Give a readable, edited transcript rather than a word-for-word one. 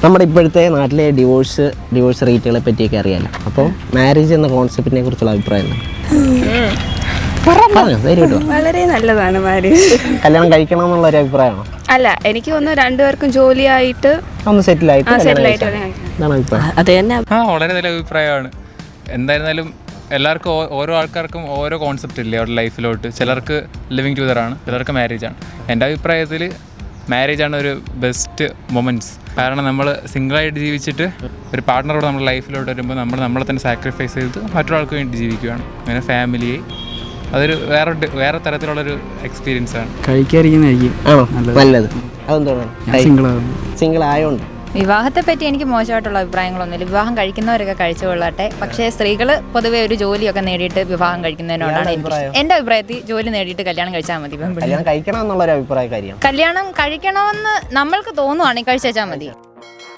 നമ്മുടെ ഇപ്പോഴത്തെ നാട്ടിലെ ഡിവോഴ്സ് റേറ്റുകളെ പറ്റിയൊക്കെ അറിയാമല്ലോ. അപ്പോൾ മാരേജ് എന്ന കോൺസെപ്റ്റിനെ കുറിച്ചുള്ള അഭിപ്രായം വളരെ നല്ലതാണ് മാരേജ്. കല്യാണം കഴിക്കണം എന്നുള്ള ഒരു അഭിപ്രായമാണോ? അല്ല, എനിക്ക് തോന്നുന്നു രണ്ടുപേർക്കും ജോലിയായിട്ട് ഒന്ന് സെറ്റിൽ ആയിട്ട് അത് തന്നെ. വളരെ നല്ല അഭിപ്രായമാണ്. എന്തായിരുന്നാലും എല്ലാവർക്കും ഓരോ ആൾക്കാർക്കും ഓരോ കോൺസെപ്റ്റ് ഇല്ലേ അവരുടെ ലൈഫിലോട്ട്. ചിലർക്ക് ലിവിങ് ടുഗദറാണ്, ചിലർക്ക് മാരേജാണ്. എൻ്റെ അഭിപ്രായത്തിൽ മാരേജാണ് ഒരു ബെസ്റ്റ് മൊമെൻറ്റ്സ്. കാരണം നമ്മൾ സിംഗിളായിട്ട് ജീവിച്ചിട്ട് ഒരു പാർട്ട്ണറോട് നമ്മുടെ ലൈഫിലോട്ട് വരുമ്പോൾ നമ്മളെ തന്നെ സാക്രിഫൈസ് ചെയ്ത് മറ്റൊരാൾക്ക് വേണ്ടി ജീവിക്കുകയാണ്. അങ്ങനെ ഫാമിലിയെ അതൊരു വേറെ തരത്തിലുള്ളൊരു എക്സ്പീരിയൻസ് ആണ്. കഴിക്കാതിരിക്കുന്നതായിരിക്കും നല്ലത്. അതെന്താണ് സിംഗിൾ ആയോണ്ട്? വിവാഹത്തെ പറ്റി എനിക്ക് മോശമായിട്ടുള്ള അഭിപ്രായങ്ങളൊന്നുമില്ല. വിവാഹം കഴിക്കുന്നവരൊക്കെ കഴിച്ചു കൊള്ളട്ടെ. പക്ഷേ സ്ത്രീകൾ പൊതുവെ ഒരു ജോലിയൊക്കെ നേടിയിട്ട് വിവാഹം കഴിക്കുന്നതിനോടാണ് എൻ്റെ അഭിപ്രായത്തിൽ ജോലി നേടിയിട്ട് കല്യാണം കഴിച്ചാൽ മതി. കല്യാണം കഴിക്കണം എന്നുള്ളൊരു അഭിപ്രായക്കാരിയാണ്. കല്യാണം കഴിക്കണമെന്ന് നമ്മൾക്ക് തോന്നുവാണെങ്കിൽ കഴിച്ചാൽ മതി.